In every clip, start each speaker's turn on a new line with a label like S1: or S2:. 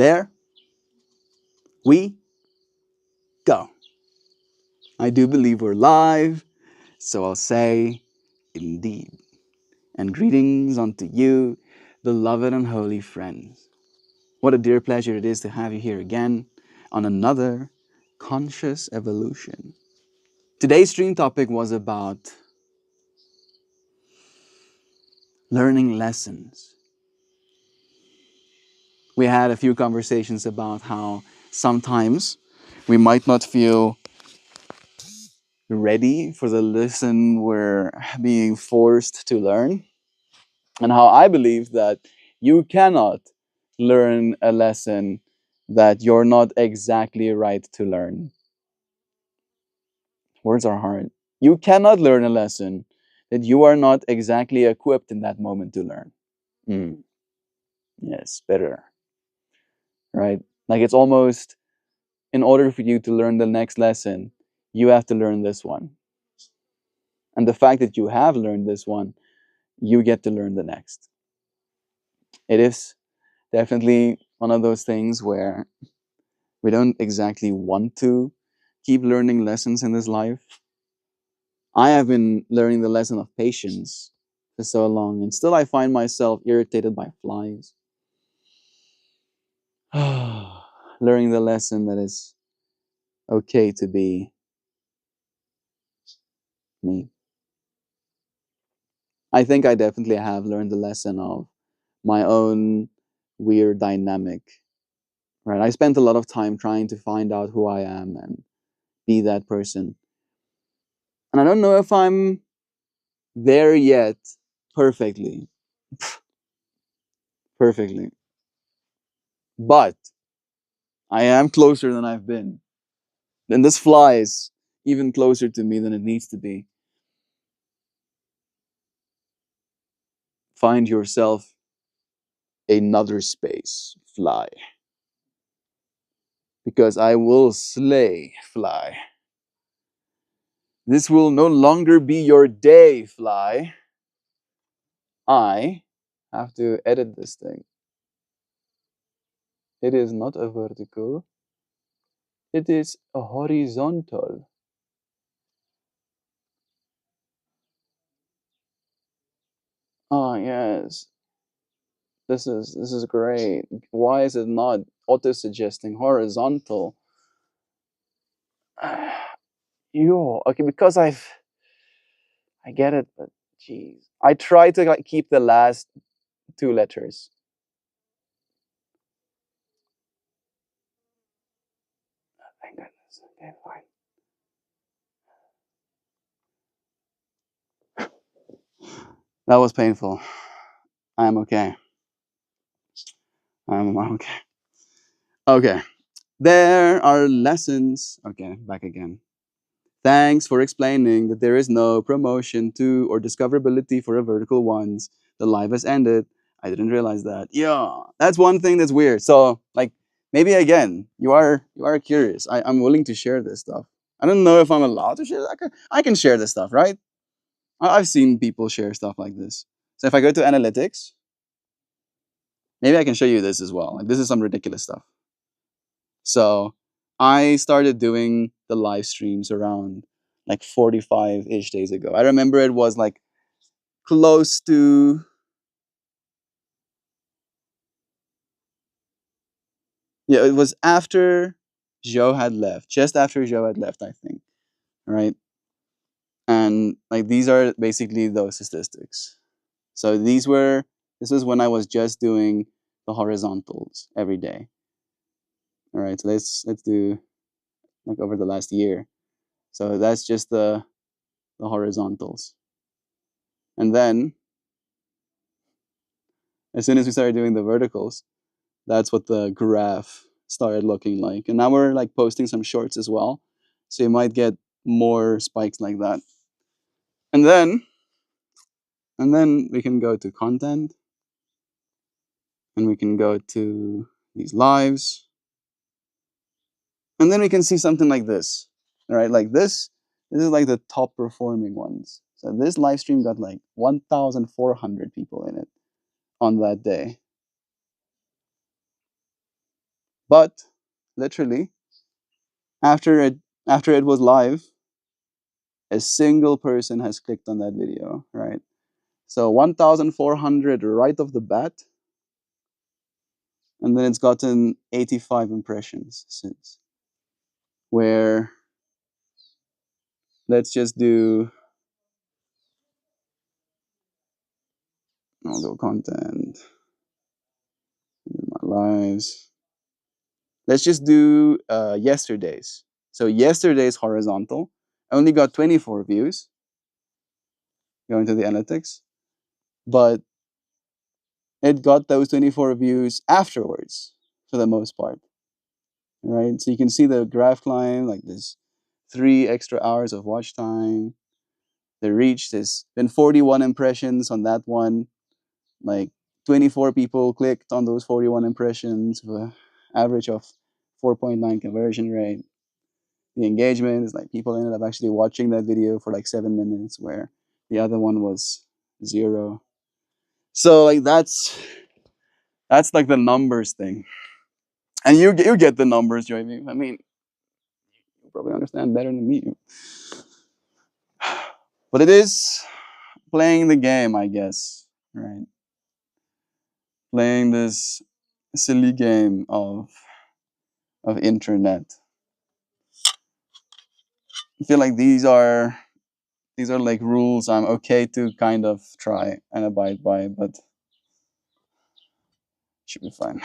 S1: There we go. I do believe we're live, so I'll say, indeed. And greetings unto you, beloved and holy friends. What a dear pleasure it is to have you here again on another Conscious Evolution. Today's stream topic was about learning lessons. We had a few conversations about how sometimes we might not feel ready for the lesson we're being forced to learn, and how I believe that you cannot learn a lesson that you're not exactly right to learn. Words are hard. You cannot learn a lesson that you are not exactly equipped in that moment to learn. Mm, yes, better, right? Like it's almost, in order for you to learn the next lesson, you have to learn this one. And the fact that you have learned this one, you get to learn the next. It is definitely one of those things where we don't exactly want to keep learning lessons in this life. I have been learning the lesson of patience for so long, and still I find myself irritated by flies. Learning the lesson that it's okay to be me. I think I definitely have learned the lesson of my own weird dynamic. Right? I spent a lot of time trying to find out who I am and be that person. And I don't know if I'm there yet perfectly. Perfectly. But I am closer than I've been. And this flies even closer to me than it needs to be. Find yourself another space, fly. Because I will slay, fly. This will no longer be your day, fly. I have to edit this thing. It is not a vertical, it is a horizontal. Oh yes. This is great. Why is it not auto-suggesting horizontal? You okay? Because I get it, but jeez, I try to like keep the last two letters. Thank goodness. Okay, fine. That was painful. I am okay. I'm okay. Okay. There are lessons. Okay, back again. Thanks for explaining that there is no promotion to or discoverability for a vertical ones. The live has ended. I didn't realize that. Yeah, that's one thing that's weird. So, like, maybe again, you are curious. I'm willing to share this stuff. I don't know if I'm allowed to share. I can share this stuff, right? I've seen people share stuff like this. So if I go to analytics, maybe I can show you this as well. Like, this is some ridiculous stuff. So I started doing the live streams around like 45-ish days ago. I remember it was like close to, yeah, it was after Joe had left, just after Joe had left, I think. Right. And like these are basically those statistics. So this was when I was just doing the horizontals every day. All right. So let's do like over the last year. So that's just the horizontals. And then as soon as we started doing the verticals, that's what the graph started looking like. And now we're like posting some shorts as well. So you might get more spikes like that. And then we can go to content and we can go to these lives. And then we can see something like this. All right, like this is like the top performing ones. So this live stream got like 1,400 people in it on that day. But literally, after it after it was live, a single person has clicked on that video, right? So 1,400 right off the bat, and then it's gotten 85 impressions since. Where let's just do I'll go content, my lives. Let's just do yesterday's. So yesterday's horizontal only got 24 views. Going to the analytics, but it got those 24 views afterwards for the most part, right? So you can see the graph climb, like this 3 extra hours of watch time. The reach, there's been 41 impressions on that one. Like 24 people clicked on those 41 impressions with an average of 4.9 conversion rate. The engagement is like people ended up actually watching that video for like 7 minutes, where the other one was zero. So like that's like the numbers thing, and you get the numbers, Joey. I mean, you probably understand better than me, but it is playing the game, I guess, right? Playing this silly game of internet. I feel like these are like rules I'm okay to kind of try and abide by, but should be fine.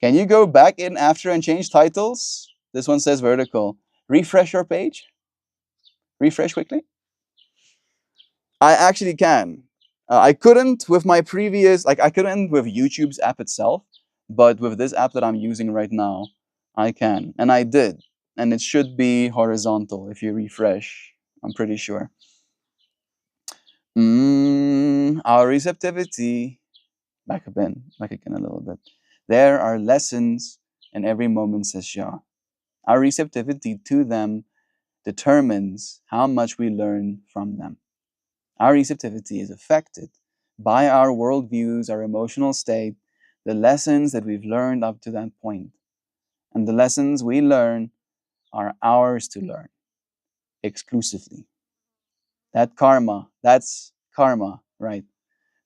S1: Can you go back in after and change titles? This one says vertical. Refresh your page. Refresh quickly. I actually can. I couldn't with my previous, like I couldn't with YouTube's app itself, but with this app that I'm using right now, I can, and I did, and it should be horizontal if you refresh. I'm pretty sure. Our receptivity. Back again a little bit. There are lessons in every moment, says Shah. Our receptivity to them determines how much we learn from them. Our receptivity is affected by our worldviews, our emotional state, the lessons that we've learned up to that point. And the lessons we learn are ours to learn exclusively. That's karma, right?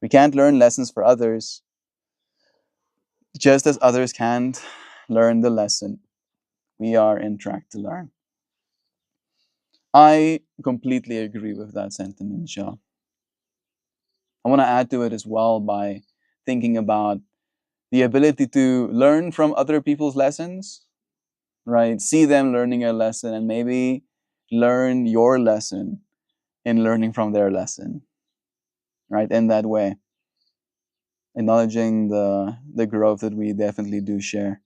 S1: We can't learn lessons for others, just as others can't learn the lesson we are in track to learn. I completely agree with that sentiment, Shah. I want to add to it as well by thinking about the ability to learn from other people's lessons, right? See them learning a lesson and maybe learn your lesson in learning from their lesson, right? In that way, acknowledging the growth that we definitely do share.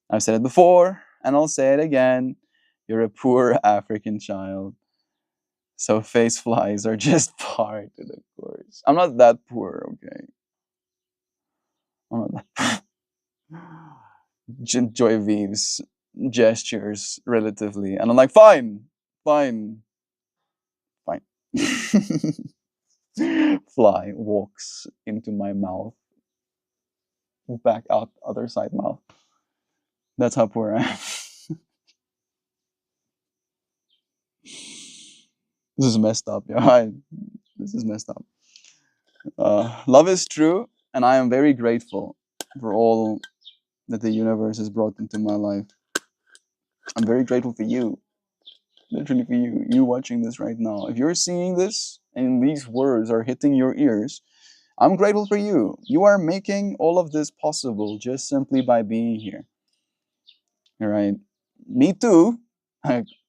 S1: I've said it before and I'll say it again. You're a poor African child. So face flies are just part of the course. I'm not that poor, okay? I'm not that Joy Vives gestures relatively, and I'm like, fine, fine, fine. Fly walks into my mouth, back out other side mouth. That's how poor I am. This is messed up, yeah. This is messed up. Love is true, and I am very grateful for all that the universe has brought into my life. I'm very grateful for you, literally for you watching this right now. If you're seeing this and these words are hitting your ears, I'm grateful for you. You are making all of this possible just simply by being here. All right. Me too.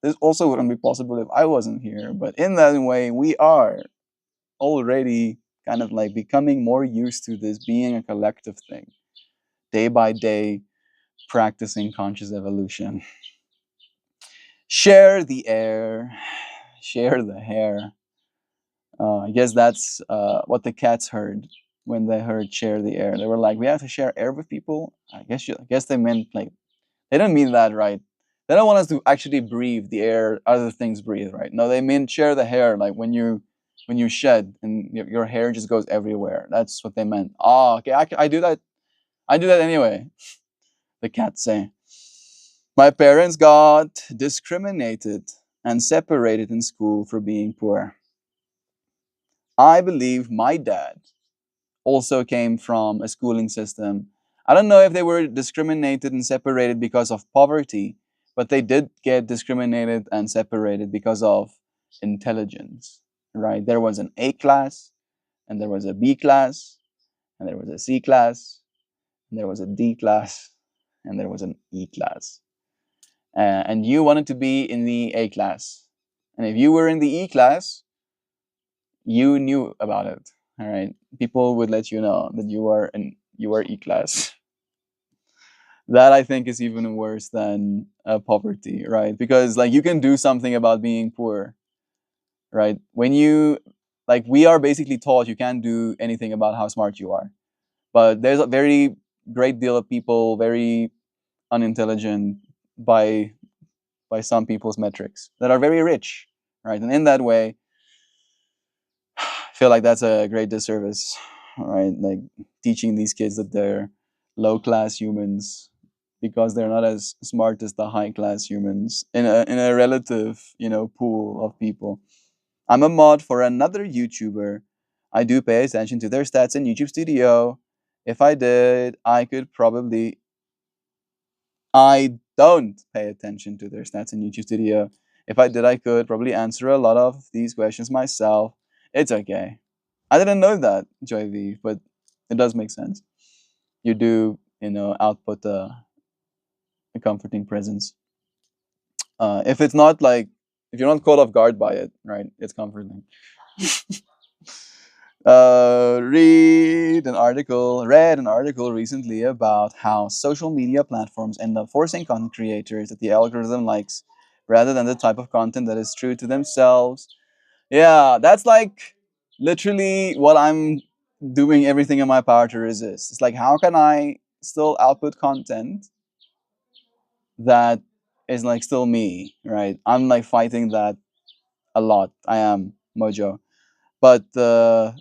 S1: This also wouldn't be possible if I wasn't here. But in that way, we are already kind of like becoming more used to this being a collective thing, day by day, practicing conscious evolution. Share the air, share the hair. I guess that's what the cats heard when they heard share the air. They were like, we have to share air with people. I guess they meant like they didn't mean that, right? They don't want us to actually breathe the air other things breathe, right? No, they mean share the hair, like when you shed and your hair just goes everywhere. That's what they meant. Oh, okay, I do that. I do that anyway. The cats say, my parents got discriminated and separated in school for being poor. I believe my dad also came from a schooling system. I don't know if they were discriminated and separated because of poverty, but they did get discriminated and separated because of intelligence, right? There was an A class, and there was a B class, and there was a C class, and there was a D class, and there was an E class. And you wanted to be in the A class. And if you were in the E class, you knew about it. All right. People would let you know that you are E class. That I think is even worse than poverty, right? Because like you can do something about being poor, right? When you like we are basically taught you can't do anything about how smart you are. But there's a very great deal of people very unintelligent by some people's metrics that are very rich, right? And in that way, I feel like that's a great disservice, right? Like teaching these kids that they're low class humans because they're not as smart as the high class humans in a relative, pool of people. I'm a mod for another YouTuber. I do pay attention to their stats in YouTube Studio. If I did, I don't pay attention to their stats in YouTube Studio. If I did, I could probably answer a lot of these questions myself. It's okay. I didn't know that, Joy V, but it does make sense. You do, output a comforting presence. If it's not like, if you're not caught off guard by it, right, it's comforting. Read an article recently about how social media platforms end up forcing content creators that the algorithm likes rather than the type of content that is true to themselves. Yeah, that's like literally what I'm doing everything in my power to resist. It's like, how can I still output content that is like still me, right? I'm like fighting that a lot. I am Mojo. But the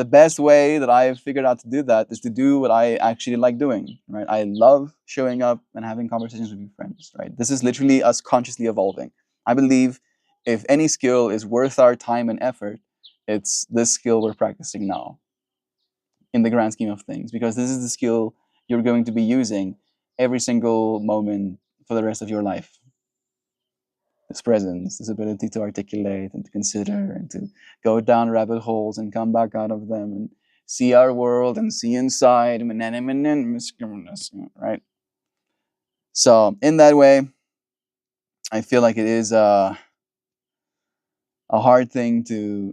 S1: best way that I've figured out to do that is to do what I actually like doing, right? I love showing up and having conversations with your friends, right? This is literally us consciously evolving. I believe if any skill is worth our time and effort, it's this skill we're practicing now in the grand scheme of things, because this is the skill you're going to be using every single moment for the rest of your life. This presence, this ability to articulate and to consider and to go down rabbit holes and come back out of them and see our world and see inside, right? So in that way, I feel like it is a hard thing to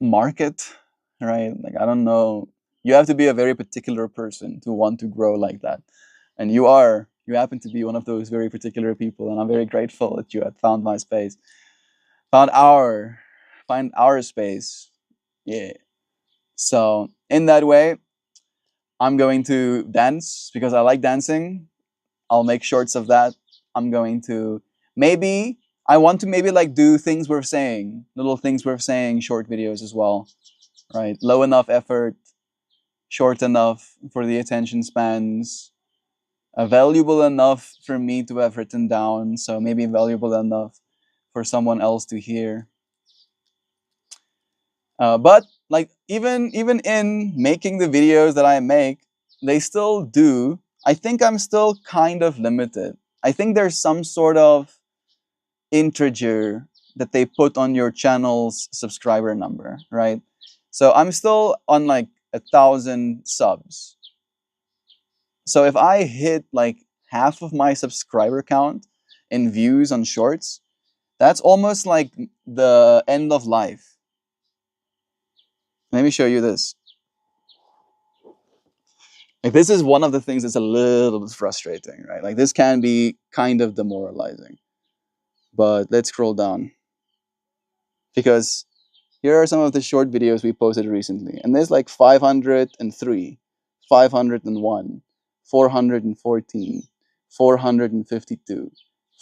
S1: market, right? Like I don't know, you have to be a very particular person to want to grow like that, and you happen to be one of those very particular people, and I'm very grateful that you had found my space. Found our find our space. Yeah. So in that way, I'm going to dance because I like dancing. I'll make shorts of that. I'm going to maybe I want to maybe like do things worth saying, little things worth saying, short videos as well. Right? Low enough effort, short enough for the attention spans, valuable enough for me to have written down, so maybe valuable enough for someone else to hear. But like even in making the videos that I make, they still do. I think I'm still kind of limited. I think there's some sort of integer that they put on your channel's subscriber number, right? So I'm still on like 1,000 subs. So if I hit like half of my subscriber count in views on shorts, that's almost like the end of life. Let me show you this. Like this is one of the things that's a little bit frustrating, right? Like this can be kind of demoralizing. But let's scroll down because here are some of the short videos we posted recently. And there's like 503, 501, 414, 452,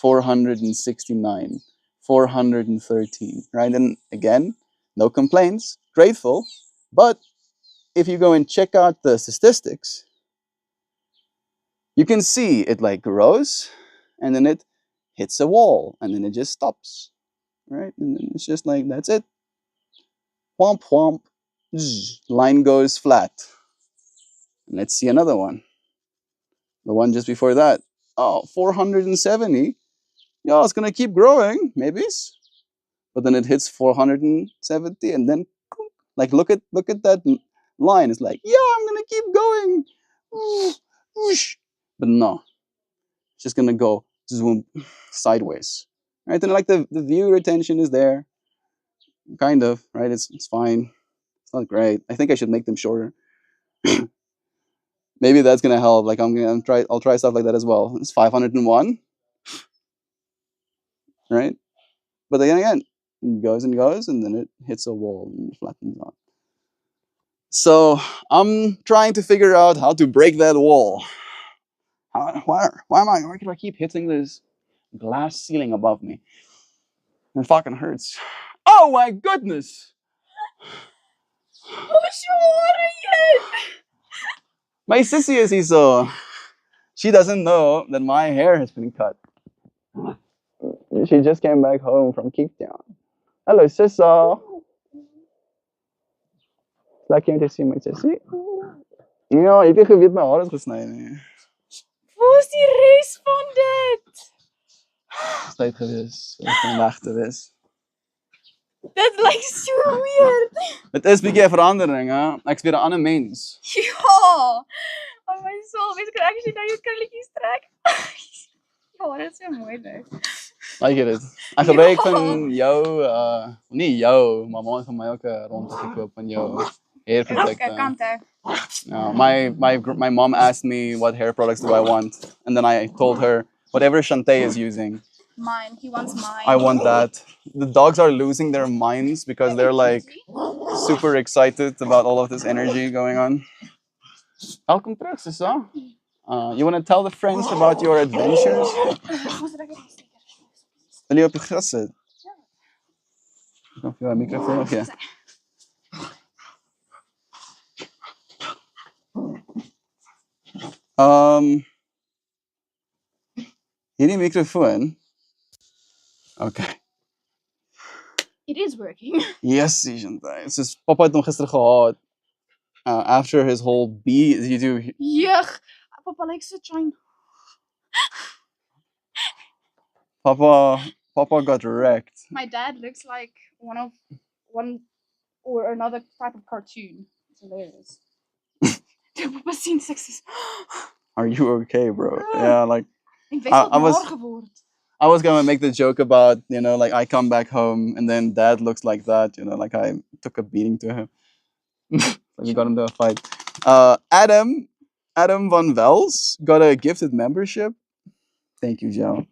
S1: 469, 413, right? And again, no complaints, grateful. But if you go and check out the statistics, You can see it like grows, and then it hits a wall, and then it just stops, right? And then it's just like that's it. Whomp whomp. Line goes flat. Let's see another one. The one just before that. Oh, 470. Yeah, it's gonna keep growing, maybe. But then it hits 470, and then like look at that line. It's like, yeah, I'm gonna keep going. Whoosh. But no, it's just gonna go zoom sideways. Right? And like the view retention is there. Kind of, right? It's fine. It's not great. I think I should make them shorter. Maybe that's gonna help. Like I'll try stuff like that as well. It's 501, right? But then again, it goes and goes, and then it hits a wall and flattens out. So I'm trying to figure out how to break that wall. Why do I keep hitting this glass ceiling above me? It fucking hurts. Oh my goodness! My sissy is here, so she doesn't know that my hair has been cut. She just came back home from Cape Town. Hello, Sissa. Lekker om te zien met Sissy. Ja, ik heb geweet mijn haar is gesneden.
S2: Waar is die rest van dit?
S1: Het is tijd geweest. Het is van weg te wees.
S2: Dit lyk so weird.
S1: Het is 'n bietjie 'n verandering, hè? Ek's weer 'n ander mens.
S2: Ja. Oh my soul, mens kan actually nou jou krulletjies trek. Ja, dit is so mooi nou.
S1: Like jy dit? Ek gebruik van jou nie jou, maar ma het vir my ook 'n ronde gekoop van jou hairprodukte.
S2: Kante.
S1: Yeah, my mom asked me what hair products do I want, and then I told her whatever Shantae is using.
S2: Mine, he wants mine.
S1: I want that. The dogs are losing their minds because they're like super excited about all of this energy going on. Welkom terug, Sissa. You want to tell the friends about your adventures? Wil je op je gras zitten? Ja. Of je een microfoon of ja? Hierdie microfoon. Okay.
S2: It is working.
S1: Yes, Shantae. It's just papa het hom gister gehad. After his whole bee, you do.
S2: Yug. Papa likes to join.
S1: Papa got wrecked.
S2: My dad looks like one or another type of cartoon. It's hilarious. Papa sien sukses.
S1: Are you okay, bro? Yeah, like
S2: I
S1: was gonna make the joke about, like I come back home and then dad looks like that, like I took a beating to him. Like we got into a fight. Adam Van Vels got a gifted membership. Thank you, Joe.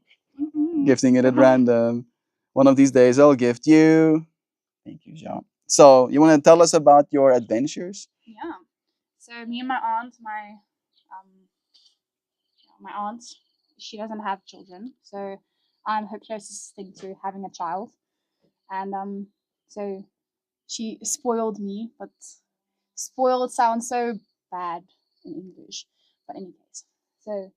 S1: Gifting it at random. One of these days I'll gift you. Thank you, Joe. So you want to tell us about your adventures?
S2: Yeah. So me and my aunt, my aunt, she doesn't have children, so I'm her closest thing to having a child, and so she spoiled me, but spoiled sounds so bad in English. But in any case, so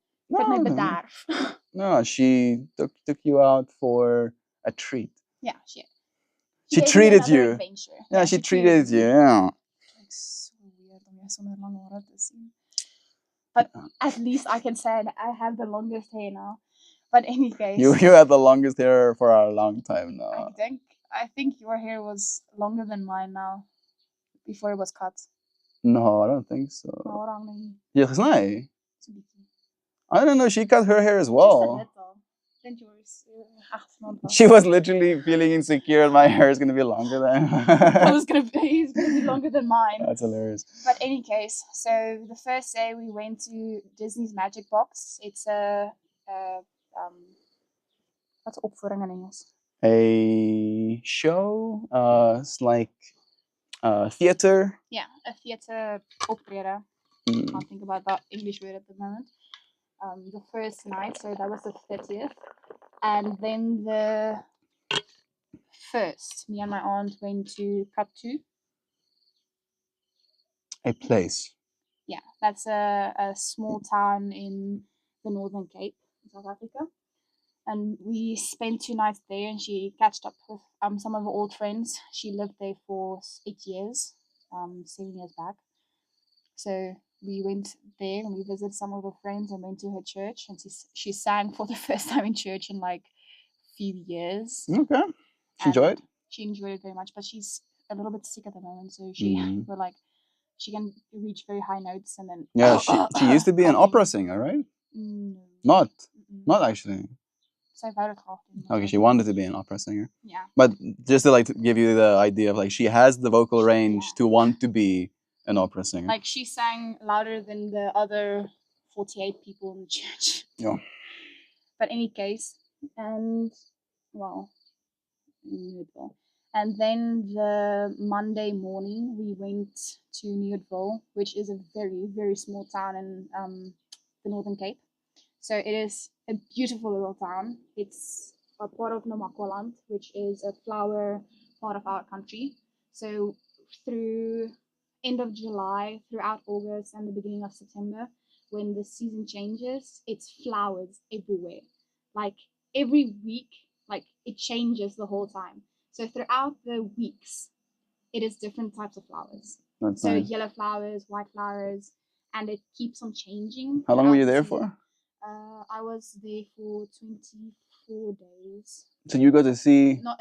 S1: No, she took you out for a treat.
S2: Yeah,
S1: she treated you.
S2: Adventure.
S1: Yeah, she treated you. Yeah.
S2: It's so weird om jou sonder lang hare te sien. But at least I can say I have the longest hair now. But in any case,
S1: you had the longest hair for a long time now.
S2: I think your hair was longer than mine now. Before it was cut.
S1: No, I don't think so.
S2: Yeah,
S1: gesnij. I don't know. She cut her hair as well. She was literally feeling insecure. My hair is gonna be longer than.
S2: He's gonna be longer than mine.
S1: That's hilarious.
S2: But any case, so the first day we went to Disney's Magic Box. It's what's opvoering in Engels?
S1: A show. It's like theater.
S2: Yeah, a theater optreden. Can't think about that English word at the moment. The first night, so that was the 30th. And then the first, me and my aunt went to Katu.
S1: A place.
S2: Yeah, that's a small town in the Northern Cape in South Africa. And we spent 2 nights there, and she catched up with some of her old friends. She lived there for 8 years, 7 years back. So we went there and we visited some of her friends and went to her church, and she sang for the first time in church in like few years.
S1: Okay. She
S2: And
S1: enjoyed?
S2: She enjoyed it very much, but she's a little bit sick at the moment, so she will like she can reach very high notes and then
S1: Yeah, she used to be an opera singer, right?
S2: No.
S1: Not.
S2: Mm-mm.
S1: Not actually.
S2: Sy wou dit graag doen.
S1: Okay, she wanted to be an opera singer.
S2: Yeah.
S1: But just to like to give you the idea of like she has the vocal range
S2: Yeah.
S1: to want to be an opera singer.
S2: Like she sang louder than the other 48 people in the church.
S1: Yeah.
S2: But any case, and well, Newdville. And then the Monday morning, we went to Newdville, which is a very, very small town in the Northern Cape. So it is a beautiful little town. It's a part of Namakwaland, which is a flower part of our country. So through end of July, throughout August and the beginning of September, when the season changes, it's flowers everywhere. Like every week, like it changes the whole time. So throughout the weeks, it is different types of flowers.
S1: That's
S2: So
S1: nice.
S2: yellow flowers, white flowers, and it keeps on changing.
S1: How long were you there
S2: season.
S1: for?
S2: I was there for 24 days.
S1: So you got to see.
S2: No,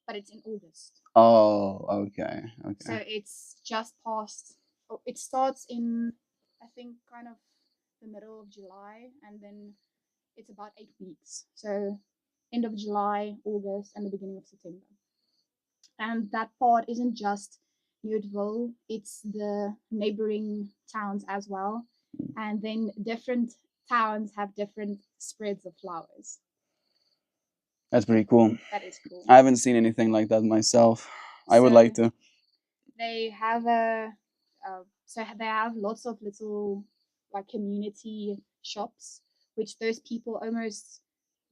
S2: but it's in August.
S1: Oh, okay,
S2: So
S1: okay.
S2: it's just past. It starts in, I think, kind of the middle of July, and then it's about 8 weeks. So end of July, August, and the beginning of September. And that part isn't just Newdville; it's the neighboring towns as well. And then different towns have different spreads of flowers.
S1: That's pretty cool.
S2: That is cool.
S1: I haven't seen anything like that myself. I would like to.
S2: They have they have lots of little like community shops, which those people almost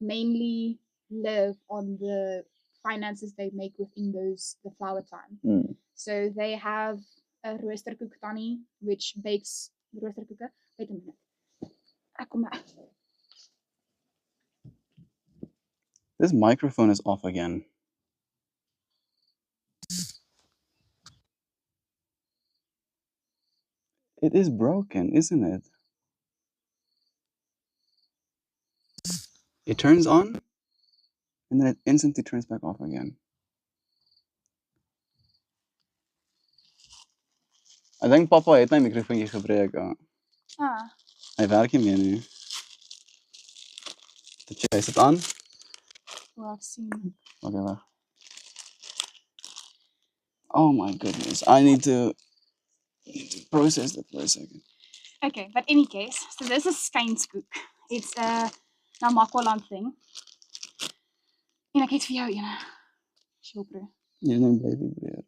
S2: mainly live on the finances they make within the flower time. So they have a roosterkoek tannie, which bakes roosterkoeken. Wait a minute. Kom maar.
S1: This microphone is off again. It is broken, isn't it? It turns on, and then it instantly turns back off again. I think papa het my mikrofoontjie gebreek. Hy werk nie meer nie. Is it on?
S2: Well, I've seen.
S1: Okay, wag. Oh my goodness. I need to process that for a second.
S2: Okay, but any case, so this is skynskoek. It's a Namakwaland thing. En ek het vir jou eene. Sjopre.
S1: Jy neem bly vibreer.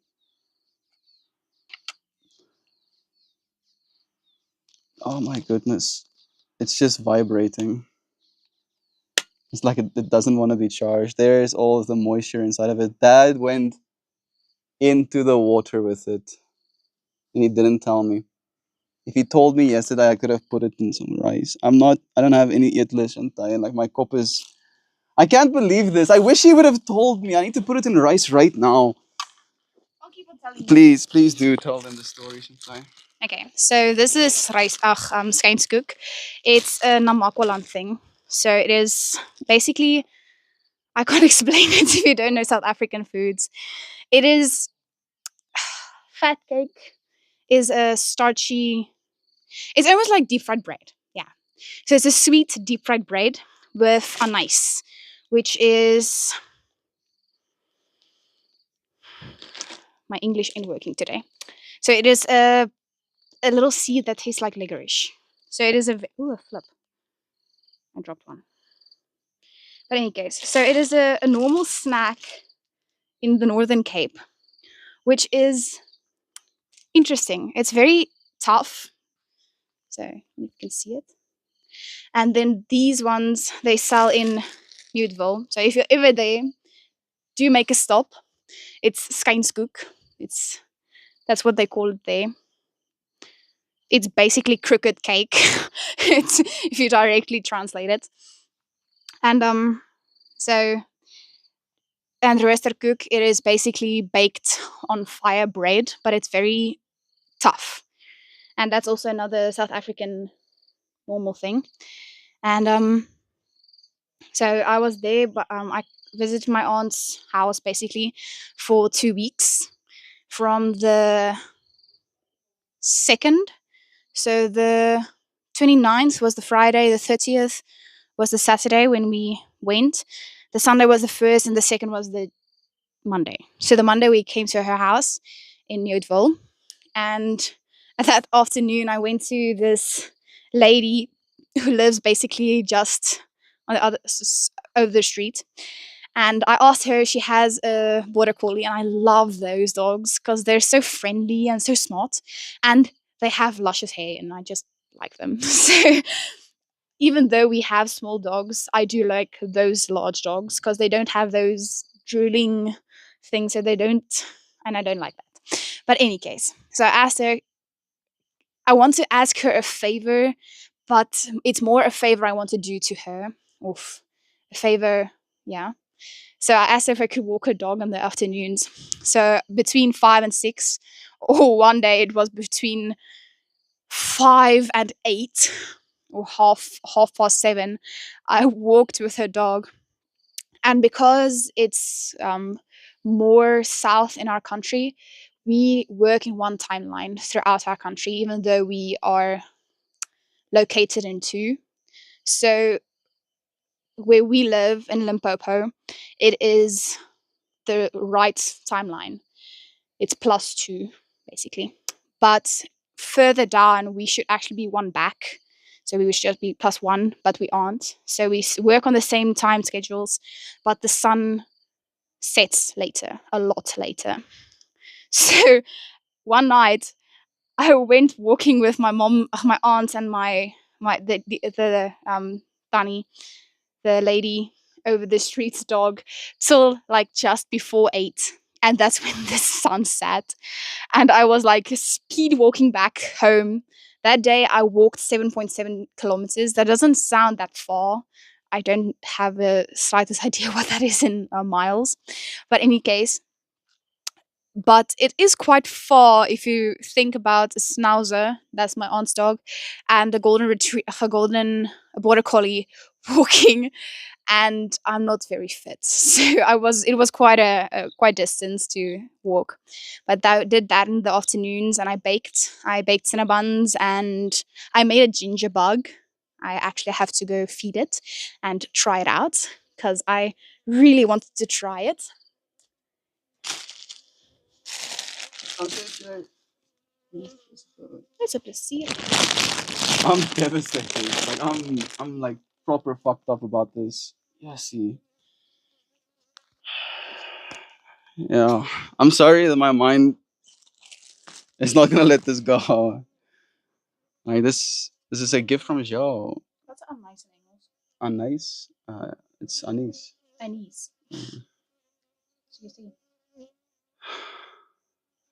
S1: Oh my goodness. It's just vibrating. It's like it doesn't want to be charged. There's all of the moisture inside of it. Dad went into the water with it. And he didn't tell me. If he told me yesterday, I could have put it in some rice. I don't have any eetlus and like my kop is. I can't believe this. I wish he would have told me. I need to put it in rice right now.
S2: I'll keep on telling you.
S1: Please do tell them the story, Shintai.
S2: Okay, so this is rice, skynskoek. It's a Namakwaland thing. So it is basically, I can't explain it if you don't know South African foods. It is fat cake. Is a starchy. It's almost like deep fried bread. Yeah. So it's a sweet deep fried bread with anise, which is my English ain't working today. So it is a little seed that tastes like licorice. So it is a flip. I dropped one. But in any case, so it is a normal snack in the Northern Cape, which is interesting. It's very tough. So you can see it. And then these ones, they sell in Newdville. So if you're ever there, do make a stop. It's skynskoek. That's what they call it there. it's basically crooked cake. It's, if you directly translate it. And so and roosterkoek, it is basically baked on fire bread, but it's very tough. And that's also another South African normal thing. And so I was there, but I visited my aunt's house basically for 2 weeks, from the 2nd. So the 29th was the Friday, the 30th was the Saturday when we went. The Sunday was the first, and the second was the Monday. So the Monday we came to her house in Newtville, and that afternoon I went to this lady who lives basically just on the other over the street. And I asked her, she has a border collie, and I love those dogs because they're so friendly and so smart, and they have luscious hair, and I just like them. So even though we have small dogs, I do like those large dogs because they don't have those drooling things, so they don't, and I don't like that. But any case, so I asked her, I want to ask her a favor, but it's more a favor I want to do to her. Oof, a favor, yeah. So I asked her if I could walk her dog in the afternoons. So between 5 and 6, or one day it was between 5 and 8, or half past 7, I walked with her dog. And because it's more south in our country, we work in one timeline throughout our country, even though we are located in two. So where we live in Limpopo, it is the right timeline. It's +2, basically. But further down, we should actually be one back. So we should be +1, but we aren't. So we work on the same time schedules, but the sun sets later, a lot later. So one night, I went walking with my mom, my aunt, and my the Danny, the lady over the street's dog, till like just before 8, and that's when the sun set. And I was like speed walking back home. That day I walked 7.7 kilometers. That doesn't sound that far. I don't have the slightest idea what that is in miles. But in any case, but it is quite far if you think about a schnauzer, that's my aunt's dog, and a golden a golden border collie walking, and I'm not very fit. So it was quite a quite distance to walk. But that did that in the afternoons, and I baked cinnabuns, and I made a ginger bug. I actually have to go feed it and try it out because I really wanted to try it.
S1: Okay.
S2: It's a placebo.
S1: I'm devastated. Like I'm like proper fucked up about this. Yeah, see. Yeah. I'm sorry that my mind is not gonna let this go. Like this is a gift from Joe.
S2: What's anise in English?
S1: Anise. It's anise.
S2: Anise.
S1: Mhm.
S2: So you see.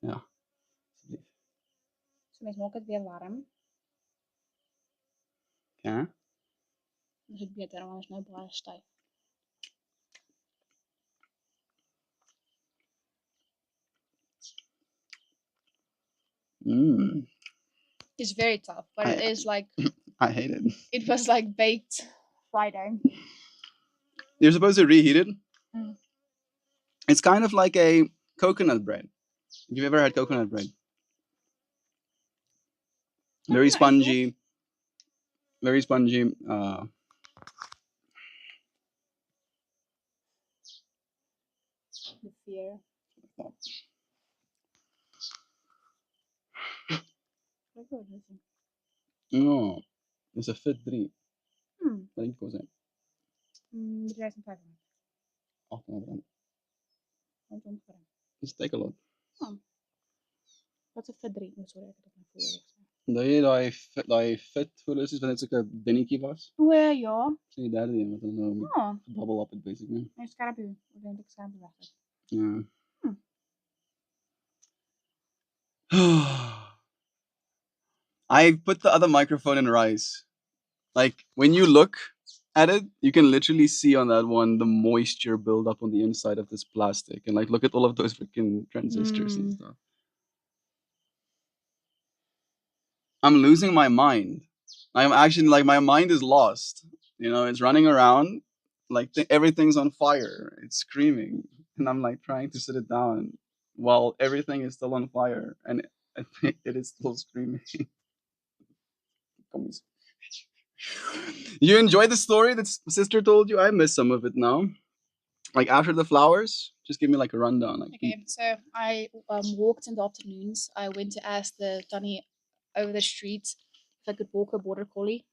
S1: Ja.
S2: So mens maak dit weer warm.
S1: Ja.
S2: Dan is dit beter, want ons nou baie styf.
S1: Mm.
S2: It's very tough, but it
S1: I
S2: is like
S1: I hate it.
S2: it was like baked Friday.
S1: You're supposed to reheat it.
S2: Mm.
S1: It's kind of like a coconut bread. Have you ever had coconut bread? Very spongy. Very spongy.
S2: The fear. Wat wil jy sê?
S1: No, it's a fit 3.
S2: Hmm.
S1: Wat dink jy kos hy?
S2: 3500.
S1: 800 rand.
S2: Wat ons kry.
S1: It's take a lot.
S2: Wat 'n vir 3, oh, sorry, ek het op my voor gesê.
S1: Daai fit voel is wat net so 'n dingetjie was.
S2: O ja.
S1: Dis die derde een wat hulle nou
S2: Ja,
S1: bubble up it basically.
S2: my skerpie, ordentlik skerp weg het.
S1: Ja. I put the other microphone in rice. Like when you look at it, you can literally see on that one the moisture build up on the inside of this plastic, and like look at all of those freaking transistors and stuff. I'm losing my mind. I'm actually like my mind is lost. You know, it's running around like everything's on fire. It's screaming, and I'm like trying to sit it down while everything is still on fire, and it is still screaming. You enjoyed the story that sister told you? I miss some of it now. Like after the flowers, just give me like a rundown. Like,
S2: Okay, so I walked in the afternoons. I went to ask the Donny over the street if I could walk a border collie.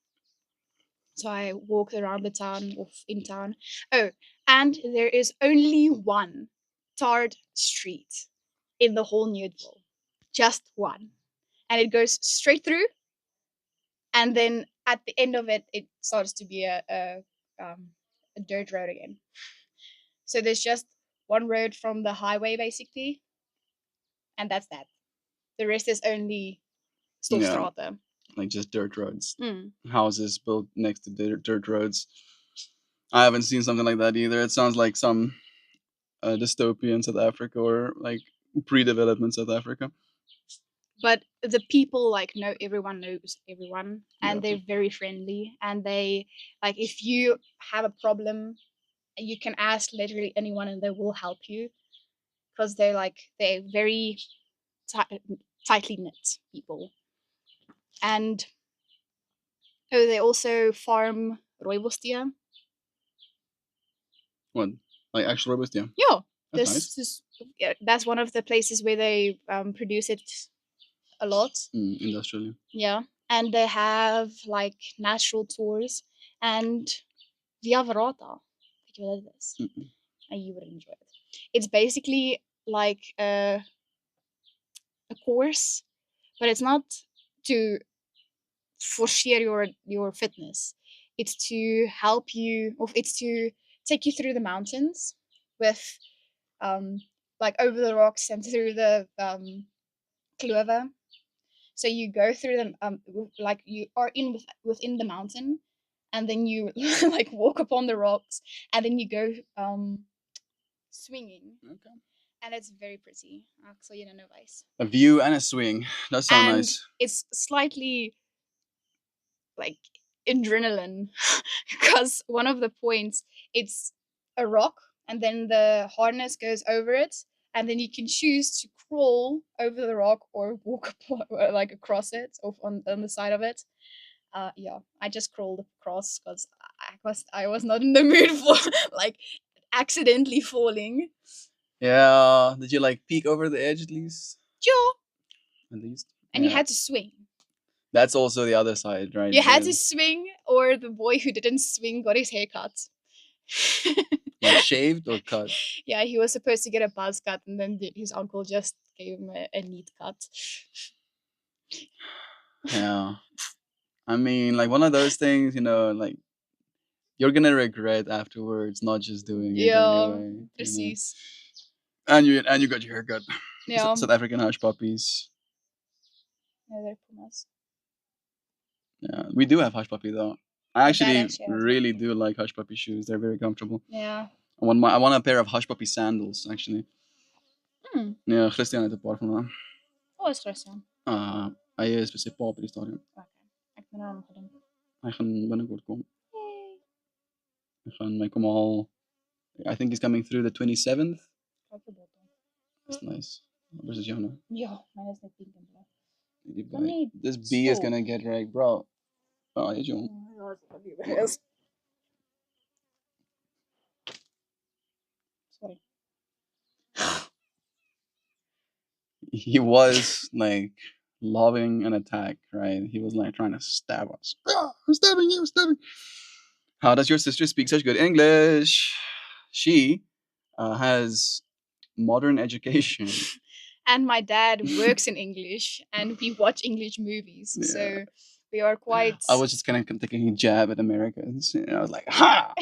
S2: So I walked around the town or in town. Oh, and there is only one tarred street in the whole Newdville. Just one. And it goes straight through, and then at the end of it, it starts to be a dirt road again. So there's just one road from the highway basically, and that's that. The rest is only
S1: yeah,
S2: Stofstraten.
S1: like just dirt roads,
S2: Mm.
S1: houses built next to dirt roads. I haven't seen something like that either. It sounds like some dystopian South Africa or like pre-development South Africa.
S2: But the people like know everyone knows everyone, and
S1: Yeah.
S2: they're very friendly. And they like if you have a problem, you can ask literally anyone, and they will help you because they're very tightly knit people. And oh, they also farm rooibos.
S1: What? Like actual robusta? Yeah.
S2: Yeah,
S1: That's nice.
S2: that's one of the places where they produce it a lot.
S1: Industrially.
S2: Yeah, and they have like natural tours and Via Verata. Weet je wat dat is? And you would enjoy it. It's basically like a course, but it's not to forceer your fitness. It's to help you, or it's to take you through the mountains with like over the rocks and through the clover. So you go through them like you are within the mountain, and then you like walk upon the rocks, and then you go swinging.
S1: Okay.
S2: And it's very pretty. So you don't know ice.
S1: A view and a swing. That sounds
S2: And
S1: nice.
S2: it's slightly like adrenaline because one of the points it's a rock, and then the harness goes over it, and then you can choose to crawl over the rock or walk or like across it or on the side of it. Yeah, I just crawled across because I was not in the mood for like accidentally falling.
S1: Yeah. Did you like peek over the edge at least?
S2: Yeah.
S1: At least.
S2: And you
S1: Yeah.
S2: had to swing.
S1: That's also the other side, right?
S2: You had to swing, or the boy who didn't swing got his hair cut.
S1: Like shaved or cut?
S2: Yeah, he was supposed to get a buzz cut, and then his uncle just gave him a neat cut.
S1: Yeah. I mean, like one of those things, you know, like you're gonna regret afterwards, not just doing it
S2: Yeah,
S1: anyway. You know?
S2: precies.
S1: And you got your haircut.
S2: Yeah.
S1: South African hush puppies.
S2: No, they're pumas.
S1: Yeah, we do have hush puppy though. I actually
S2: actually has
S1: really do like hush puppy shoes. They're very comfortable.
S2: Yeah.
S1: I want a pair of hush puppy sandals actually.
S2: Hmm.
S1: Ja, Christian het 'n paar van daai.
S2: Wat is Christian?
S1: Hy is by sy pa op die stadium.
S2: Okay. Ek ben aan hom gedink.
S1: Hy gaan binnekort kom.
S2: Yay.
S1: Hy gaan my kom haal. I think he's coming through the 27th.
S2: Kyk die bottel.
S1: That's nice. Where's is joune?
S2: Ja, myne is net pink en blou.
S1: This bee is gonna get wrecked, bro. Oh, hey, John.
S2: Ja, dit is. Sorry.
S1: He was like loving an attack, right? He was like trying to stab us. I'm stabbing you, I'm stabbing. How does your sister speak such good English? She has modern education.
S2: And my dad works in English, and we watch English movies.
S1: Yeah.
S2: So we are quite.
S1: I was just kind of taking a jab at Americans. You know, I was like, ha!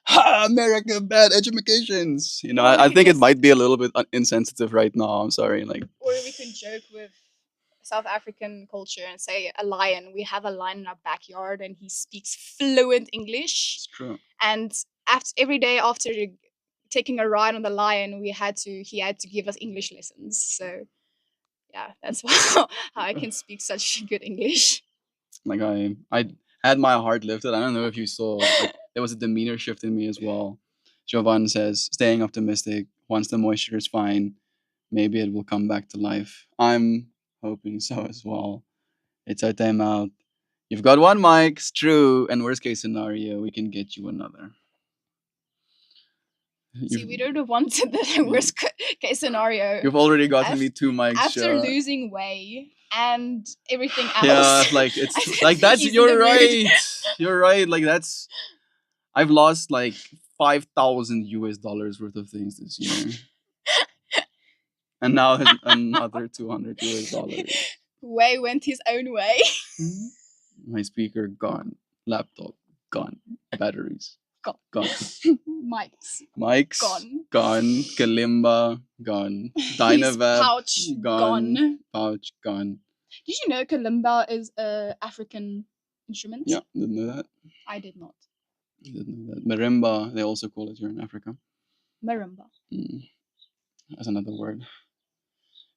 S1: Ha! America, bad educations. You know, I think it might be a little bit insensitive right now. I'm sorry. Like,
S2: Or we can joke with South African culture and say a lion. We have a lion in our backyard, and he speaks fluent English.
S1: It's true.
S2: And after every day after taking a ride on the lion, he had to give us English lessons. So yeah, that's how I can speak such good English.
S1: Like I had my heart lifted. I don't know if you saw. Like, there was a demeanor shift in me as well. Jovan says, "Staying optimistic. Once the moisture is fine, maybe it will come back to life." I'm hoping so as well. It's our time out. You've got one mic, it's true, and worst case scenario, we can get you another.
S2: See, we don't have wanted the worst case scenario.
S1: You've already gotten me 2 mics.
S2: After losing weight and everything else.
S1: Yeah, like it's like that's you're right. You're right. Like that's I've lost like $5,000 worth of things this year. And now another 200 US dollars.
S2: Way went his own way.
S1: My speaker gone. Laptop gone. Batteries gone. Mics gone. Kalimba gone. Dynavap
S2: pouch gone.
S1: Pouch gone.
S2: Did you know kalimba is a African instrument?
S1: Yeah, didn't know that.
S2: I did not.
S1: Didn't know that. Marimba, they also call it here in Africa.
S2: Marimba.
S1: That's another word.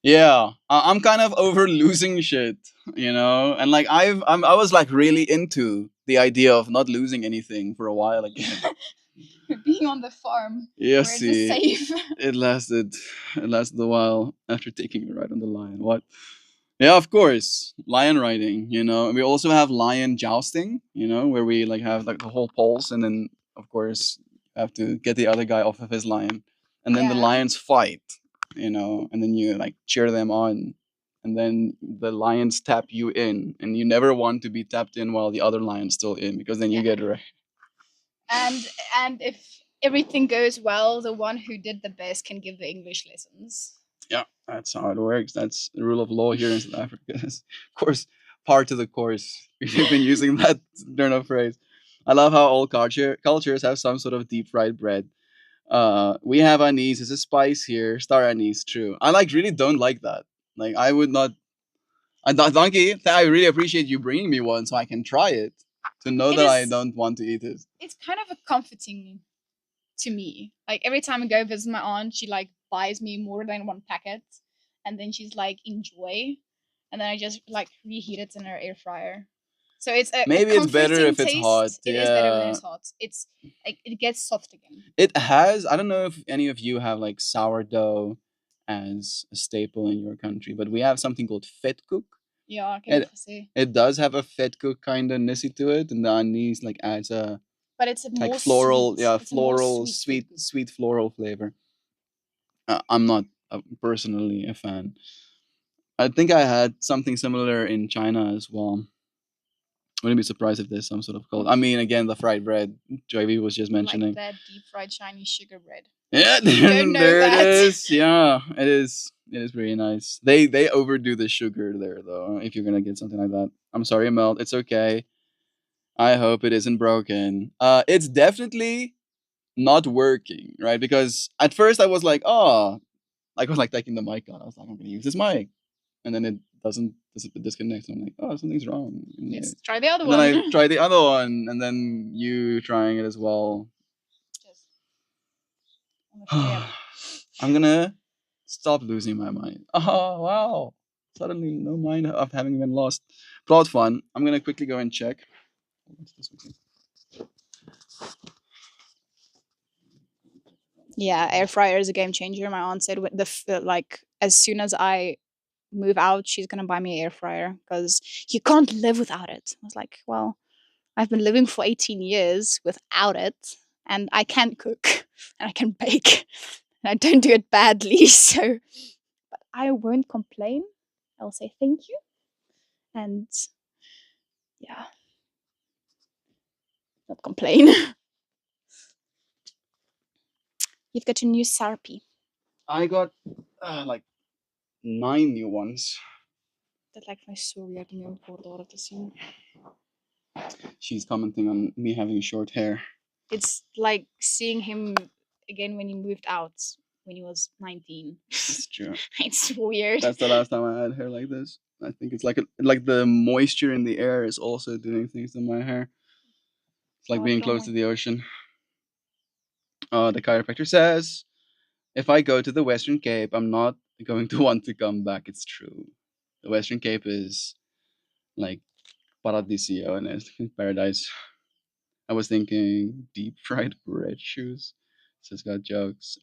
S1: Yeah, I'm kind of over losing shit, you know, and like I was like really into the idea of not losing anything for a while again.
S2: Being on the farm.
S1: Yeah,
S2: where
S1: see,
S2: it's safe.
S1: it lasted a while after taking a ride on the lion. What? Yeah, of course, lion riding. You know, and we also have lion jousting. You know, where we like have like the whole poles, and then of course have to get the other guy off of his lion, and then the lions fight. You know, and then you like cheer them on, and then the lions tap you in, and you never want to be tapped in while the other lion's still in, because then you get right.
S2: And if everything goes well, the one who did the best can give the English lessons. Yeah,
S1: that's how it works. That's the rule of law here in South Africa. Of course, par to the course. We've been using that turn of phrase. I love how all cultures have some sort of deep fried bread. We have anise as a spice here. Star anise, true. I like really don't like that. Like I would not. Donkey, I really appreciate you bringing me one so I can try it. To know that I don't want to eat it.
S2: It's kind of a comforting to me. Like every time I go visit my aunt, she like buys me more than one packet, and then she's like, enjoy, and then I just like reheat it in her air fryer. So it's
S1: maybe it's better if it's hot.
S2: It is better when it's hot. It's like it gets soft again.
S1: It has. I don't know if any of you have like sourdough as a staple in your country, but we have something called vetkoek.
S2: Yeah, I can see.
S1: It does have a vetkoek kind of nissy to it, and the anise like adds a.
S2: But it's a
S1: like floral,
S2: sweet.
S1: yeah,
S2: It's
S1: floral, sweet floral flavor. I'm not personally a fan. I think I had something similar in China as well. Wouldn't be surprised if there's some sort of cold. I mean, again, the fried bread JV was just mentioning.
S2: Like that deep fried Chinese sugar bread.
S1: Yeah, there it is. Yeah, it is. It is pretty nice. They overdo the sugar there though. If you're gonna get something like that, I'm sorry, Melt. It's okay. I hope it isn't broken. It's definitely not working, right? Because at first I was like, oh, I was like taking the mic on. I was like, I'm gonna use this mic, and then it disconnects. I'm like, oh, something's wrong.
S2: Yes, try the other one.
S1: Then I tried the other one, and then you trying it as well. I'm gonna stop losing my mind. Oh wow! Suddenly, no mind of having been lost. Plot fun. I'm gonna quickly go and check.
S2: Yeah, air fryer is a game changer. My aunt said like as soon as I move out, she's gonna buy me an air fryer because you can't live without it. I was like, well, I've been living for 18 years without it, and I can cook and I can bake, and I don't do it badly. So, but I won't complain. I'll say thank you, and yeah, not complain. You've got a new Sarpy.
S1: I got like 9 new ones.
S2: Dat lijkt mij zo weird om je op te zien.
S1: She's commenting on me having short hair.
S2: It's like seeing him again when he moved out when he was 19.
S1: It's true.
S2: It's weird.
S1: That's the last time I had hair like this. I think it's like the moisture in the air is also doing things to my hair. It's like
S2: Oh, I
S1: being
S2: feel
S1: close to
S2: my
S1: the ocean. The chiropractor says if I go to the Western Cape, I'm not going to want to come back. It's true. The Western Cape is like paradisio and it's paradise. I was thinking deep fried bread shoes. So it's got jokes.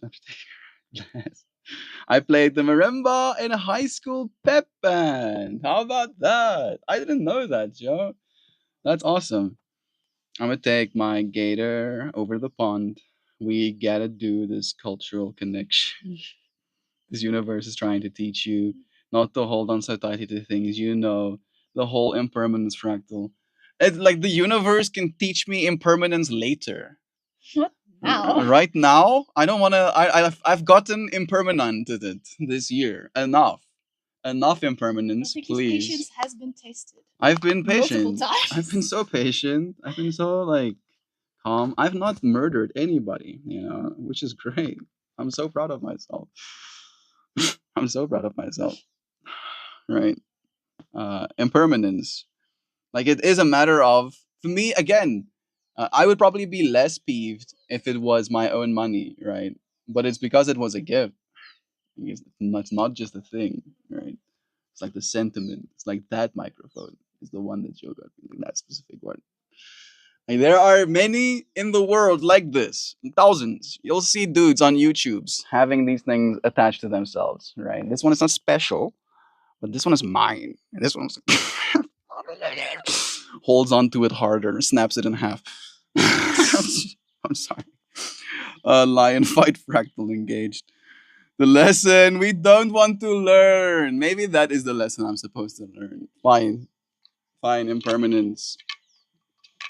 S1: I played the marimba in a high school pep band. How about that? I didn't know that, Joe. That's awesome. I'm gonna take my gator over the pond. We gotta do this cultural connection. This universe is trying to teach you not to hold on so tightly to things you know. The whole impermanence fractal. It's like the universe can teach me impermanence later.
S2: what now?
S1: Right now, I don't want to. I've gotten impermanent at it this year. Enough
S2: That's
S1: impermanence,
S2: because
S1: please.
S2: patience has been tested
S1: I've been
S2: multiple
S1: patient. I've been
S2: times.
S1: so patient. I've been so like calm. I've not murdered anybody, which is great. I'm so proud of myself. I'm so proud of myself. Right? Impermanence. Like it is a matter of for me again. I would probably be less peeved if it was my own money, right? But it's because it was a gift. It's not just a thing, right? It's like the sentiment. It's like that microphone is the one that you got, like that specific one. Like there are many in the world like this, thousands. You'll see dudes on YouTube's having these things attached to themselves, right? This one is not special, but this one is mine. And this one's holds onto it harder, snaps it in half. I'm sorry. Lion fight fractal engaged. The lesson we don't want to learn. Maybe that is the lesson I'm supposed to learn. Fine. Fine, impermanence.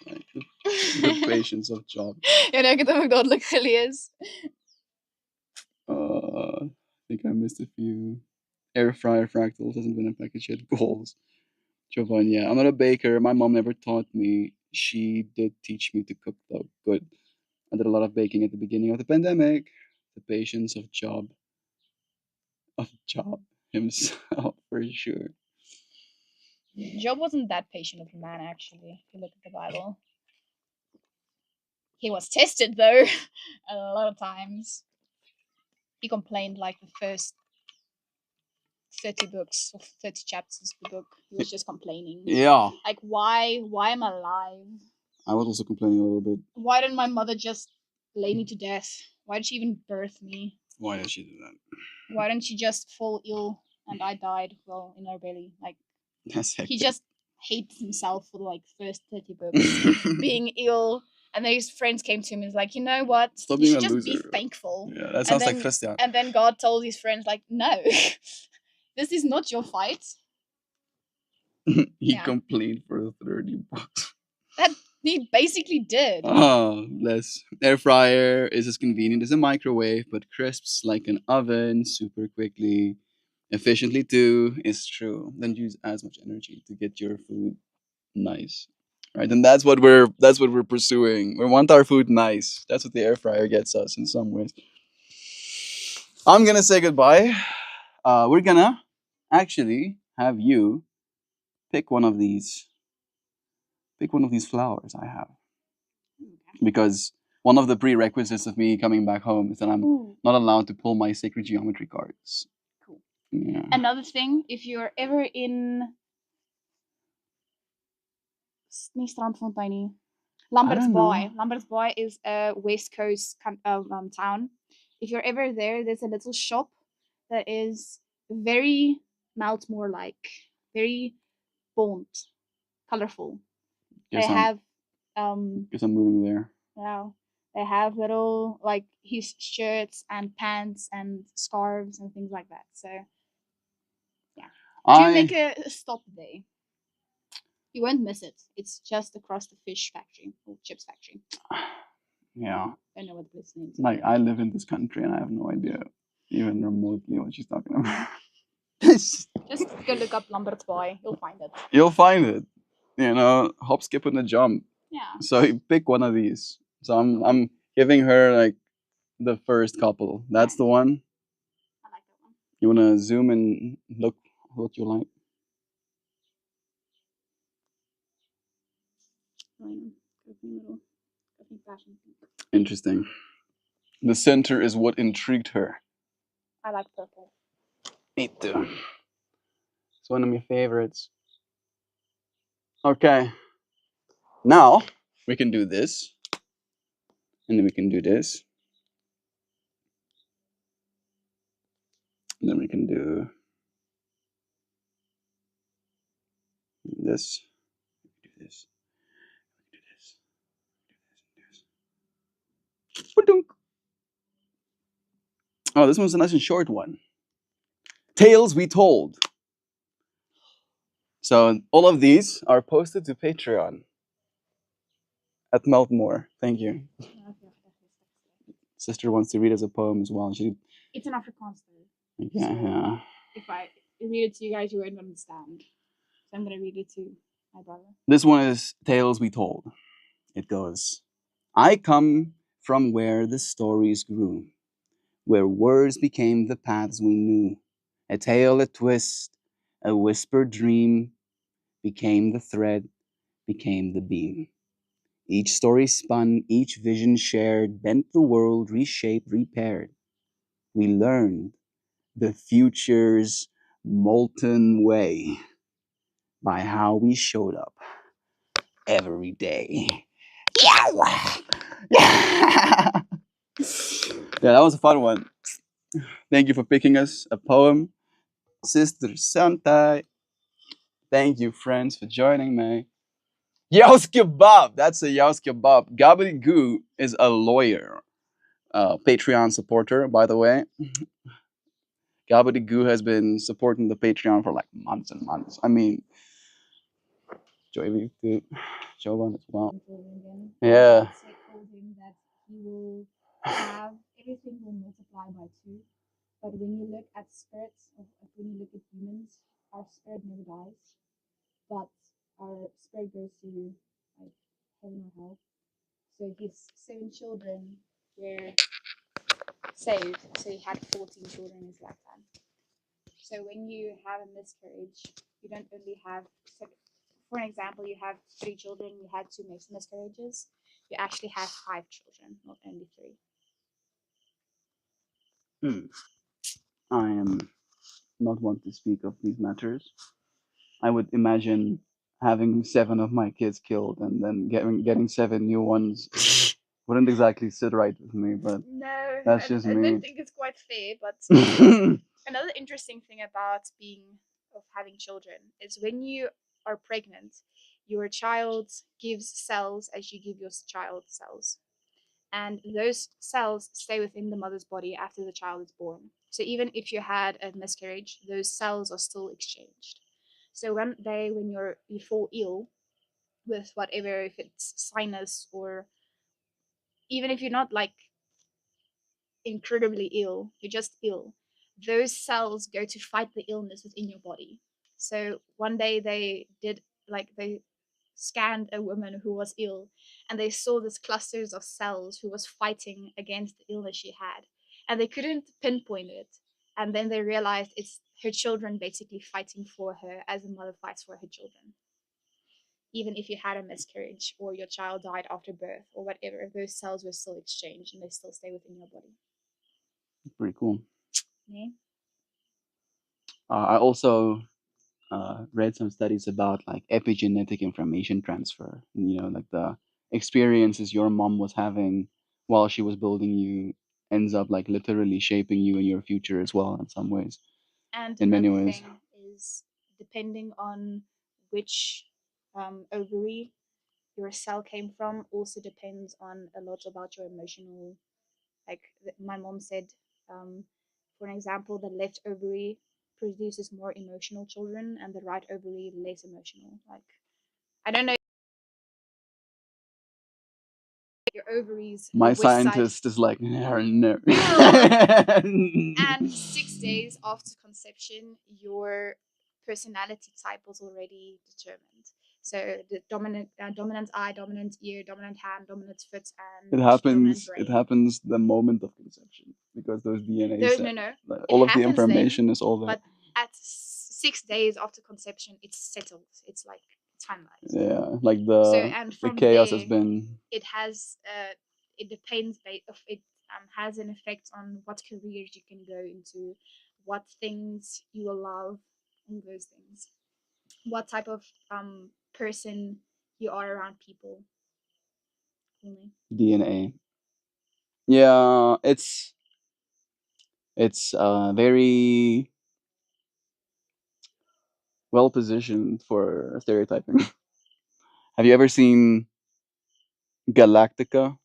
S1: Right. The patience of job.
S2: Ja, nou, ek het hom ook dadelik gelees.
S1: I think I missed a few. Air fryer fractals hasn't been a package yet. Goals. Giovanni, yeah. I'm not a baker. My mom never taught me. She did teach me to cook though. Good. I did a lot of baking at the beginning of the pandemic. The patience of Job himself for sure.
S2: Job wasn't that patient of a man, actually, if you look at the Bible. He was tested, though, a lot of times. He complained like the first 30 books or 30 chapters of the book. He was just complaining.
S1: Yeah.
S2: Like, why am I alive?
S1: I was also complaining a little bit.
S2: Why didn't my mother just lay me to death? Why did she even birth me?
S1: Why did she do that?
S2: Why didn't she just fall ill and I died, well, in her belly? Like,
S1: That's hectic.
S2: he just hates himself for the like first 30 books, being ill. And then his friends came to him and was like, you know what?
S1: Stop
S2: You
S1: being
S2: should
S1: a
S2: just be
S1: loser.
S2: thankful.
S1: Yeah, that sounds
S2: and
S1: like
S2: then,
S1: Christian.
S2: And then God told his friends, like, no, this is not your fight.
S1: He
S2: Yeah.
S1: complained for 30 bucks.
S2: That he basically did.
S1: Oh, bless. Air fryer is as convenient as a microwave, but crisps like an oven super quickly, efficiently too. Is true. Then use as much energy to get your food nice, right? And that's what we're pursuing. We want our food nice. That's what the air fryer gets us in some ways. I'm gonna say goodbye. We're gonna actually have you pick one of these. Pick one of these flowers I have. Because one of the prerequisites of me coming back home is that I'm not allowed to pull my sacred geometry cards.
S2: Cool.
S1: Yeah.
S2: Another thing, if you're ever in nie Strandfontein nie. Lambert's Bay. Lambert's Bay is a West Coast town. If you're ever there, there's a little shop that is very MeltMore like, very bold, colorful.
S1: Guess
S2: They
S1: I'm,
S2: have
S1: guess I'm moving there.
S2: yeah, they have little like his shirts and pants and scarves and things like that. So yeah, do make a stop there. You won't miss it. It's just across the fish factory or chips factory.
S1: Yeah.
S2: I don't know what the place name is.
S1: Like I live in this country and I have no idea even remotely what she's talking about.
S2: Just go look up Lambert's Bay. You'll find it.
S1: You'll find it. Hop, skip, and a jump.
S2: Yeah.
S1: So you pick one of these. So I'm giving her like the first couple. That's the one.
S2: I like that one.
S1: You wanna zoom and look what you like?
S2: Fine. Go for the middle. Go for fashion pink.
S1: Interesting. The center is what intrigued her.
S2: I like purple.
S1: Me too. It's one of my favorites. Okay. Now we can do this. And then we can do this. And then we can do this. Do this. Do this. Do this. Ba-dunk. Oh, this one's a nice and short one. Tales We Told. So all of these are posted to Patreon at MeltMore. Thank you. Sister wants to read us a poem as well.
S2: It's an Afrikaans though.
S1: Yeah.
S2: So if I read it to you guys, you won't understand. So I'm gonna read it to my brother.
S1: This one is Tales We Told. It goes, I come from where the stories grew, where words became the paths we knew. A tale, a twist, a whispered dream became the thread, became the beam. Each story spun, each vision shared, bent the world, reshaped, repaired. We learned the future's molten way by how we showed up every day. Yeah, yeah, that was a fun one. Thank you for picking us a poem, Sister Santa. Thank you, friends, for joining me. Yaus Kebab. That's a Yaus Kebab. Gabby Goo is a lawyer, Patreon supporter, by the way. Gabby Goo has been supporting the Patreon for like months and months. I mean, Joey too. Jovan as well. Yeah.
S2: So I told him that he will have everything will multiply by 2. But when you look at spirits, when you look at humans, our spirit never dies, but our spirit goes to like heaven or hell. So his 7 children were saved. So he had 14 children in his lifetime. So when you have a miscarriage, you don't only have, so for an example, you have 3 children, you had 2 miscarriages, you actually have 5 children, not only 3.
S1: I am not one to speak of these matters. I would imagine having 7 of my kids killed and then getting 7 new ones wouldn't exactly sit right with me, but
S2: No,
S1: that's just
S2: I
S1: me.
S2: don't think it's quite fair. But another interesting thing about having children is when you are pregnant, your child gives cells as you give your child cells, and those cells stay within the mother's body after the child is born. So even if you had a miscarriage, those cells are still exchanged. So when you fall ill with whatever, if it's sinus or even if you're not like incredibly ill, you're just ill, those cells go to fight the illness within your body. So one day they scanned a woman who was ill, and they saw this clusters of cells who was fighting against the illness she had, and they couldn't pinpoint it. And then they realized it's her children basically fighting for her as a mother fights for her children. Even if you had a miscarriage or your child died after birth or whatever, those cells were still exchanged and they still stay within your body.
S1: Pretty cool.
S2: Yeah.
S1: I also read some studies about like epigenetic information transfer. You know, like the experiences your mom was having while she was building you ends up like literally shaping you in your future as well in some ways.
S2: And
S1: In many
S2: another
S1: ways.
S2: thing is depending on which ovary your cell came from, also depends on a lot about your emotional. Like my mom said, for an example, the left ovary produces more emotional children, and the right ovary less emotional. Like I don't know your ovaries,
S1: My
S2: which side.
S1: scientist is like, no.
S2: And 6 days after conception, your personality type was already determined. So the dominant eye, dominant ear, dominant hand, dominant foot, and dominant brain.
S1: It happens the moment of conception because those DNA
S2: No.
S1: all of the
S2: happens then,
S1: information is all there.
S2: But at 6 days after conception, it's settled. It's like timelines.
S1: Yeah, like
S2: So
S1: the
S2: and
S1: the
S2: from
S1: chaos has
S2: there,
S1: been.
S2: it has it depends of it has an effect on what careers you can go into, what things you will love, and those things. What type of person you are around people. Only.
S1: DNA. Yeah, it's very well positioned for stereotyping. Have you ever seen Galactica?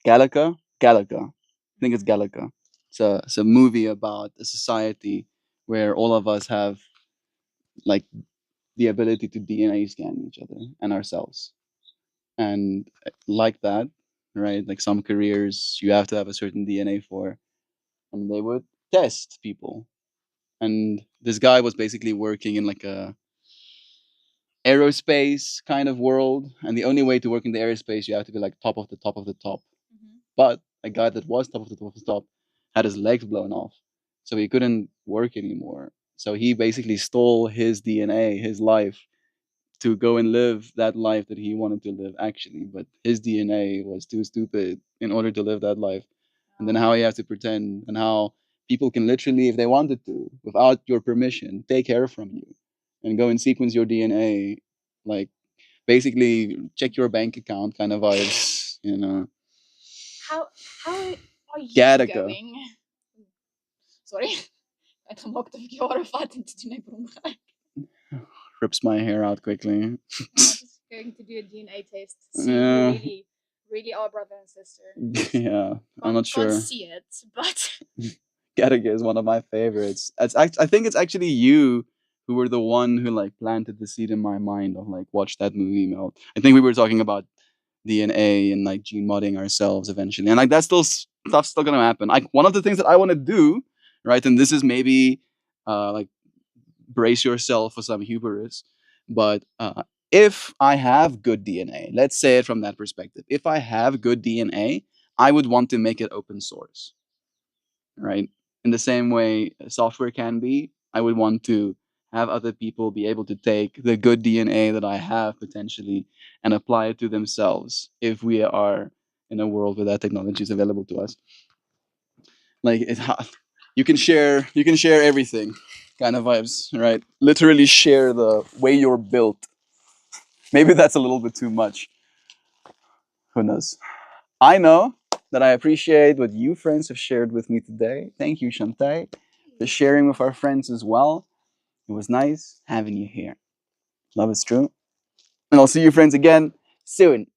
S1: Galaga. I think it's
S2: Mm-hmm.
S1: Galaga. It's a movie about a society where all of us have like the ability to DNA scan each other and ourselves. And like that, right? Like some careers you have to have a certain DNA for, and they would test people. And this guy was basically working in like a aerospace kind of world, and the only way to work in the aerospace you have to be like top of the top of the top.
S2: Mm-hmm.
S1: But a guy that was top of the top of the top had his legs blown off, so he couldn't work anymore. So he basically stole his DNA, his life, to go and live that life that he wanted to live actually, but his DNA was too stupid in order to live that life. And then how he has to pretend, and how people can literally, if they wanted to, without your permission, take hair from you and go and sequence your DNA, like basically check your bank account kind of vibes, you know.
S2: How are you
S1: Gattaca
S2: going? Sorry. Het gemaakt of ik jaren vat into to my bromgeluid.
S1: rips my hair out quickly.
S2: I'm just going to do a DNA test to see if we
S1: Yeah,
S2: really are brother and sister.
S1: yeah, I'm not
S2: Can't
S1: sure.
S2: see it, but
S1: Gattaca is one of my favorites. I think it's actually you who were the one who like planted the seed in my mind of like watch that movie Melt. I think we were talking about DNA and like gene modding ourselves eventually, and like that's still stuff's still gonna happen. Like one of the things that I want to do, right, and this is maybe like brace yourself for some hubris, but if I have good DNA, let's say it from that perspective, if I have good DNA, I would want to make it open source, right? In the same way software can be, I would want to have other people be able to take the good DNA that I have potentially and apply it to themselves if we are in a world where that technology is available to us. Like you can share everything kind of vibes, right? Literally share the way you're built. Maybe that's a little bit too much. Who knows? I know that I appreciate what you friends have shared with me today. Thank you, Shantae, for sharing with our friends as well. It was nice having you here. Love is true. And I'll see you friends again soon.